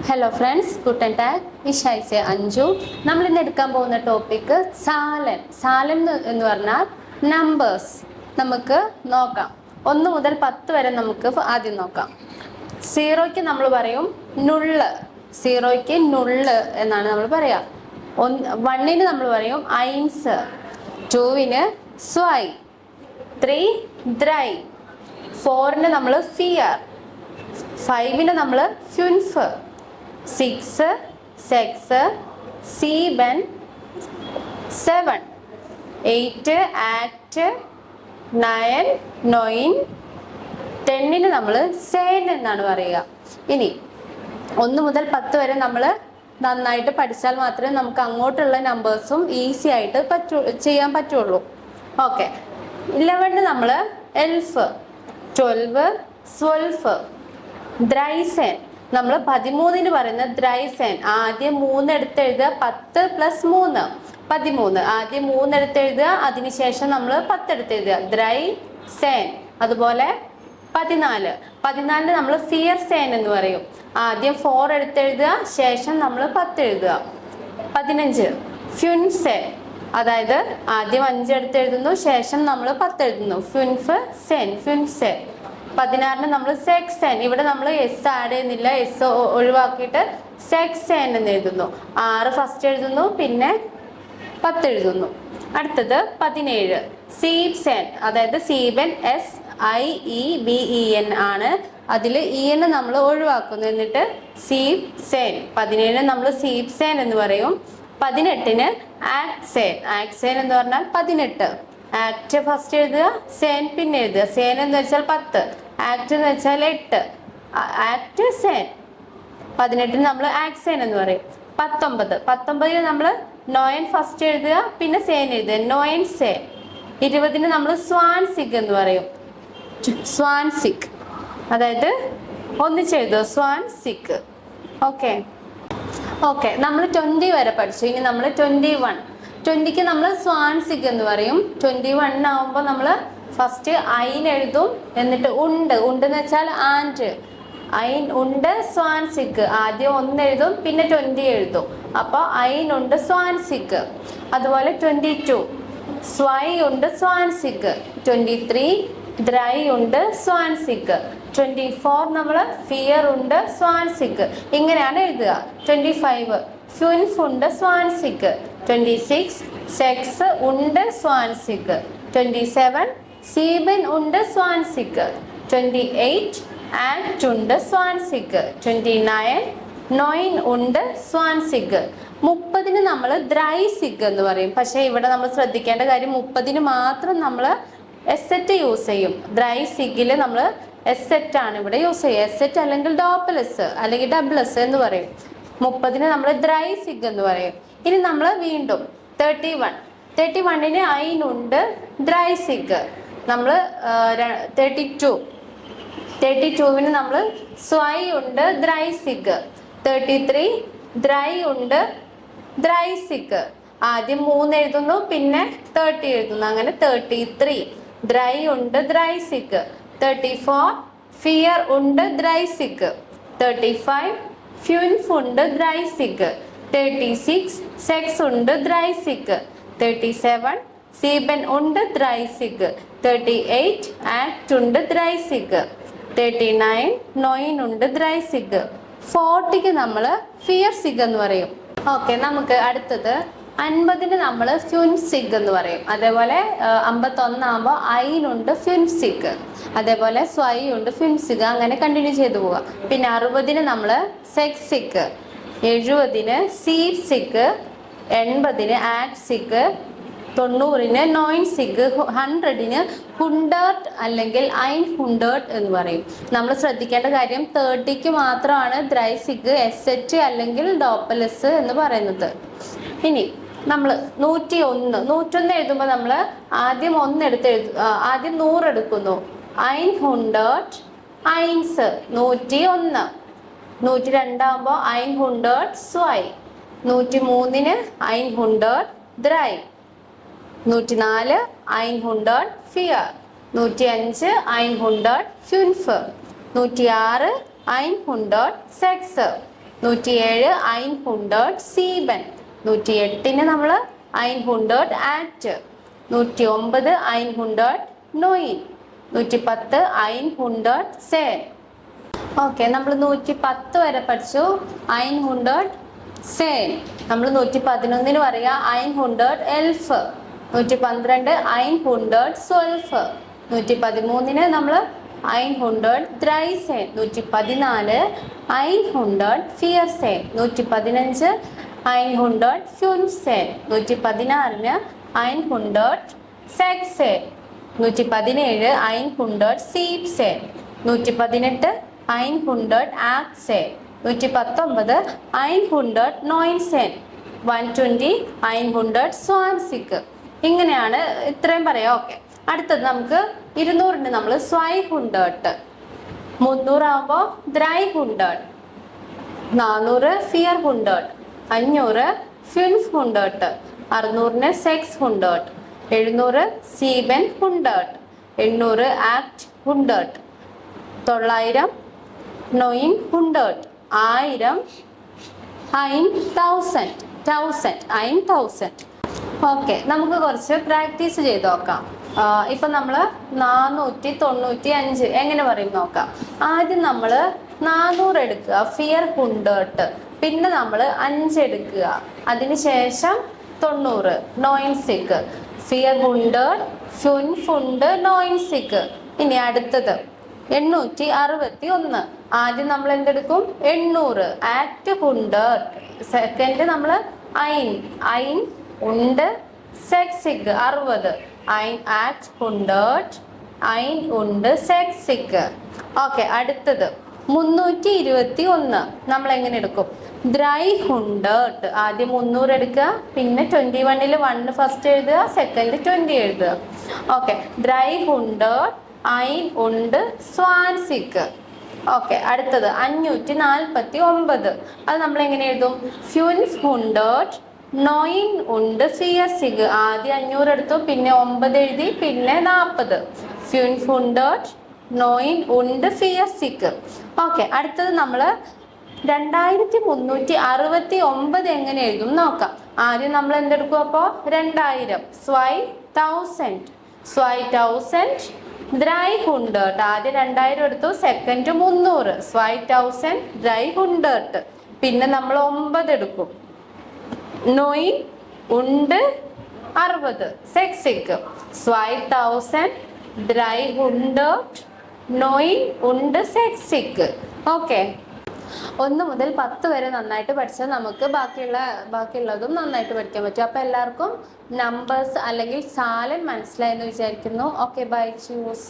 Hello friends, ഗുട്ടൻ ടാഗ് വിഷായിസെ അഞ്ജു. നമ്മൾ ഇന്ന് എടുക്കാൻ പോകുന്ന ടോപ്പിക്ക് സാലൻ. സാലൻ എന്ന് പറഞ്ഞാൽ നമ്പേഴ്സ്. നമുക്ക് നോക്കാം. 1 മുതൽ 10 വരെ നമുക്ക് ആദ്യം നോക്കാം. 0ക്ക് നമ്മൾ പറയും നുള്ള്. 0ക്ക് നുള്ള് എന്നാണ് നമ്മൾ പറയാ. 1ന് നമ്മൾ പറയും ഐൻസ്, 2ന് സ്വൈ, 3 ദ്രൈ, 4ന് നമ്മൾ ഫിയർ, 5ന് നമ്മൾ ഫ്യുൻഫ്, 6 സെക്സ്, 7 7, 8 ആക്ട്, 9 നൊയിൻ, 10ന് നമ്മൾ സേൻ എന്നാണ് പറയുക. ഇനി 1 മുതൽ 10 വരെ നമ്മൾ നന്നായിട്ട് പഠിച്ചാൽ മാത്രമേ നമുക്ക് അങ്ങോട്ടുള്ള നമ്പേഴ്സും ഈസി ആയിട്ട് ചെയ്യാൻ പറ്റുള്ളൂ. ഓക്കെ, 11ന് നമ്മൾ എൽഫ്, 12 സ്വൽഫ്, ദ്രൈസേൻ. നമ്മൾ 13ന് പറയുന്ന ദ്രൈസേൻ. ആദ്യം 3 എടുത്ത് എഴുതുക, 10 + 3 13. ആദ്യം 3 എടുത്ത് എഴുതുക, അതിനുശേഷം നമ്മൾ 10 എടുത്ത് എഴുതുക, ദ്രൈ സേൻ. അതുപോലെ 14ന് നമ്മൾ ഫിയർ സേൻ എന്ന് പറയും. ആദ്യം 4 എടുത്ത് എഴുതുക, ശേഷം നമ്മൾ 10 എഴുതുക. 15 ഫ്യുൻസേൻ, അതായത് ആദ്യം 5 എടുത്ത് എഴുതുന്നു, ശേഷം നമ്മൾ 10 എഴുതുന്നു, ഫ്യുൻഫ് സെൻ, ഫ്യുൻസേൻ. 16ന് നമ്മൾ സെക്സേൻ. ഇവിടെ നമ്മൾ എസ് ആഡ് ചെയ്യുന്നില്ല, എസ് ഒഴിവാക്കിയിട്ട് സെക്സേൻ എന്ന് എഴുതുന്നു. 6 ഫസ്റ്റ് എഴുതുന്നു, പിന്നെ 10 എഴുതുന്നു. അടുത്തത് 17 സീബ്സേൻ, അതായത് സീബൻ SIEBEN ആണ്. അതിൽ EN നമ്മൾ ഒഴിവാക്കുന്നു, എന്നിട്ട് സീബ്സേൻ. 17ന് നമ്മൾ സീബ്സേൻ എന്ന് പറയും. 18ന് ആക്സേൻ. ആക്സേൻ എന്ന് പറഞ്ഞാൽ 18. ആക്ട് ഫസ്റ്റ് എഴുതുക, സേൻ പിന്നെ എഴുതുക. സേൻ എന്ന് വെച്ചാൽ 10, ആക്ട് എന്ന് വെച്ചാൽ 8. ആക്ട് സേൻ. 18ന് നമ്മൾ ആക്സേൻ എന്ന് പറയും. 19ന് നമ്മൾ നോയൻ ഫസ്റ്റ് എഴുതുക, പിന്നെ സേൻ എഴുതുക, നോയൻ സേൻ. 20ന് നമ്മൾ സ്വാൻസിക് എന്ന് പറയും. സ്വാൻസിക്, അതായത് ഒന്നിച്ചെഴുതുക, സ്വാൻസിക്. ഓക്കെ, നമ്മൾ 20 വരെ പഠിച്ചു. ഇനി നമ്മൾ 20ക്ക് നമ്മൾ സ്വാൻസിക് എന്ന് പറയും. 21 ആവുമ്പോൾ നമ്മൾ ഫസ്റ്റ് ഐൻ എഴുതും, എന്നിട്ട് ഉണ്ട് എന്ന് വെച്ചാൽ ആൻഡ്. ഐൻ ഉണ്ട് സ്വാൻസിക്. ആദ്യം 1 എഴുതും, പിന്നെ 20 എഴുതും. അപ്പോൾ ഐൻ ഉണ്ട് സ്വാൻസിക്. അതുപോലെ 22 സ്വൈ ഉണ്ട് സ്വാൻസിക്. 23 ദ്രൈ ഉണ്ട് സ്വാൻസിക്. 24 നമ്മൾ ഫിയർ ഉണ്ട് സ്വാൻസിക്. ഇങ്ങനെയാണ് എഴുതുക. 25 ഫ്യുൻഫ് ഉണ്ട് സ്വാൻസിക്. 26 സെക്സ് ഉണ്ട് സ്വാൻസിക്. 27 സീബൻ ഉണ്ട് സ്വാൻസിക്. 28 ആക്ട് ഉണ്ട് സ്വാൻസിക്. 29 നോയിൻ ഉണ്ട് സ്വാൻസിക്. 30ന് നമ്മൾ ദ്രൈസിക് എന്ന് പറയും. പക്ഷേ ഇവിടെ നമ്മൾ ശ്രദ്ധിക്കേണ്ട കാര്യം, 30ന് മാത്രം നമ്മൾ എസെറ്റ് യൂസ് ചെയ്യും. ദ്രൈസിക്കിൽ നമ്മൾ എസെറ്റ് ആണ് ഇവിടെ യൂസ് ചെയ്യുക. എസെറ്റ് അല്ലെങ്കിൽ ഡോപ്പലസ് അല്ലെങ്കിൽ ഡബിൾസ് എന്ന് പറയും. 30ന് നമ്മൾ ദ്രൈസിക് എന്ന് പറയും. ഇനി നമ്മൾ വീണ്ടും 31ന് ഐൻ ഉണ്ട് ദ്രൈസിക്. നമ്മൾ 32ന് നമ്മൾ സ്വൈ ഉണ്ട് ദ്രൈസിക്. 33 ദ്രൈ ഉണ്ട് ദ്രൈസിക്. ആദ്യം 3 എഴുതുന്നു, പിന്നെ 30 എഴുതുന്നു. അങ്ങനെ 33 ദ്രൈ ഉണ്ട് ദ്രൈസിക്. 34 ഫിയർ ഉണ്ട് ദ്രൈസിക്. 35 ഫ്യുൻഫ് ഉണ്ട് ദ്രൈസിക്. 36 സെക്സ് ഉണ്ട് ദ്രൈസിക്. 37 സീബൻ ഉണ്ട് ദ്രൈസിക്. 38 ആക്ട് ഉണ്ട് ദ്രൈസിക്. 39 നോയിൻ ഉണ്ട് ദ്രൈസിക്. 40ക്ക് നമ്മൾ ഫിയർ സിഗ് എന്ന് പറയും. ഓക്കെ, നമുക്ക് അടുത്തത് 50ന് നമ്മൾ ഫ്യുൻസിക് എന്ന് പറയും. അതേപോലെ 51 ആകുമ്പോൾ ഐനുണ്ട് ഫ്യുൻസിക്. അതേപോലെ സ്വൈ ഉണ്ട് ഫ്യുൻസിക്. അങ്ങനെ കണ്ടിന്യൂ ചെയ്തു പോവുക. പിന്നെ 60ന് നമ്മൾ സെക്സിക്. 70ന് സീബ്സിക്. 80ന് ആക്സിക്. 90ന് നോയിൻസിക്. 100ന് ഹുണ്ടേർട്ട് അല്ലെങ്കിൽ ഐൻ ഹുണ്ടേർട്ട് എന്ന് പറയും. നമ്മൾ ശ്രദ്ധിക്കേണ്ട കാര്യം, 30ക്ക് മാത്രമാണ് ദ്രൈസിക്, എസെറ്റ് അല്ലെങ്കിൽ ഡോപ്പലസ് എന്ന് പറയുന്നത്. ഇനി നമ്മൾ 101 എഴുതുമ്പോൾ നമ്മൾ ആദ്യം 1 എടുത്ത് ആദ്യം 100 എടുക്കുന്നു. ഐൻ ഹുണ്ടേർട്ട് ഐൻസ് 101. 102 ആകുമ്പോൾ ഐൻ ഹുണ്ടേർട്ട് സ്വൈ. 103ന് ഐൻ ഹുണ്ടേർട്ട് ദ്രൈ. 104 ഐൻ ഹുണ്ടേർട്ട് ഫിയർ. 105 ഐൻ ഹുണ്ടേർട്ട് ഫ്യുൻഫ്. 106 100 6. 107 107 108 നമ്മൾ 100 ആറ്റ്. 109 100 9. 110 100 സെൻ. ഓക്കെ, നമ്മൾ 110 വരെ പഠിച്ചു. 100 സെൻ. നമ്മൾ 111 പറയാ 100 എൽഫ്. 112 100 സ്വൽഫ്. 113 നമ്മൾ 100 ദ്രൈസെൻ. 114 100 ഫിയർസെൻ. 115 100 ഫ്യുൻസെൻ. 116 100 സെക്സെൻ. 117 100 സീപ്സെൻ. 118 100 ആക്സെൻ. 119 100 നോയിൻസെൻ. 120 100 സ്വാൻസിക്. ഇങ്ങനെയാണ്, ഇത്രയും പറയാം. ഓക്കെ, അടുത്തത് നമുക്ക് 200 നമ്മൾ സ്വൈഹുണ്ടേർട്ട്. 300 ആകുമ്പോൾ ദ്രൈഹുണ്ടേർട്ട്. 400 ഫിയർഹുണ്ടേർട്ട്. 500 ഫ്യുൻഹുണ്ടേർട്ട്. 600 സെക്സ്ഹുണ്ടേർട്ട്. 700 സീബൻഹുണ്ടേർട്ട്. 800 ആക്ട്ഹുണ്ടേർട്ട്. 900 900. 1000 1000. ഓക്കെ, നമുക്ക് കുറച്ച് പ്രാക്ടീസ് ചെയ്ത് നോക്കാം. ഇപ്പൊ നമ്മൾ 495 എങ്ങനെ പറയും നോക്കാം. ആദ്യം നമ്മൾ 400 എടുക്കുക, ഫിയർഹുണ്ടേർട്ട്. പിന്നെ നമ്മൾ 5 എടുക്കുക, അതിനുശേഷം 90 നോയിൻസിക്. ഫിയർഹുണ്ടേർട്ട് ഫ്യുൻഫുണ്ട് നോയിൻസിക്. ഇനി അടുത്തത് 861. ആദ്യം നമ്മൾ എന്തെടുക്കും? 800 ആക്ട് ഹുണ്ടേർട്ട്. സെക്കൻഡ് നമ്മൾ ഐൻ ഉണ്ട് സെക്സിക് 60. ഐൻ ആക്ട് ഹുണ്ടേർട്ട്. ഐൻ ഉണ്ട് സെക്സിക്. ഓക്കെ, അടുത്തത് 321. നമ്മൾ എങ്ങനെ എടുക്കും? ദ്രൈഹുണ്ടേർട്ട്. ആദ്യം 300 എടുക്കുക, പിന്നെ 21-ൽ 1 ഫസ്റ്റ് എഴുതുക, സെക്കൻഡ് 20 എഴുതുക. ഓക്കെ, ദ്രൈഹുണ്ടേർട്ട് ഐൻ ഉണ്ട് സ്വാൻസിക്. ഓക്കെ, അടുത്തത് 549. അത് നമ്മൾ എങ്ങനെ എഴുതും? ഫ്യുൻഹുണ്ടേർട്ട് നോയിൻ ഉണ്ട് ഫിയർസിക്. ആദ്യം 500 എടുത്തു, പിന്നെ 9 എഴുതി, പിന്നെ 40. ഫ്യുൻഹുണ്ടേർട്ട് നോയിൻ ഉണ്ട് ഫിയർസിക്. ഓക്കെ, അടുത്തത് നമ്മൾ 2369 എങ്ങനെ എഴുതും നോക്കാം. ആദ്യം നമ്മൾ എന്തെടുക്കും? അപ്പോൾ 2000 സ്വൈ1000 ദ്രൈഹുണ്ടേർട്ട്. ആദ്യം 2000 എടുത്തു, സെക്കൻഡ് 300 സ്വൈ1000 ദ്രൈഹുണ്ടേർട്ട്. പിന്നെ നമ്മൾ 9 എടുക്കും. നോയിൻ ഉണ്ട് 60 സെക്സിക്. സ്വൈ1000 ദ്രൈഹുണ്ടേർട്ട് നോയിൻ ഉണ്ട് സെക്സിക്. ഓക്കെ, 1 മുതൽ 10 വരെ നന്നായിട്ട് പഠിച്ചാൽ നമുക്ക് ബാക്കിയുള്ളതും നന്നായിട്ട് പഠിക്കാൻ പറ്റും. അപ്പോൾ എല്ലാവർക്കും നമ്പേഴ്സ് അല്ലെങ്കിൽ സാലൻ മനസ്സിലായെന്ന് വിചാരിക്കുന്നു. Okay, bye, choose.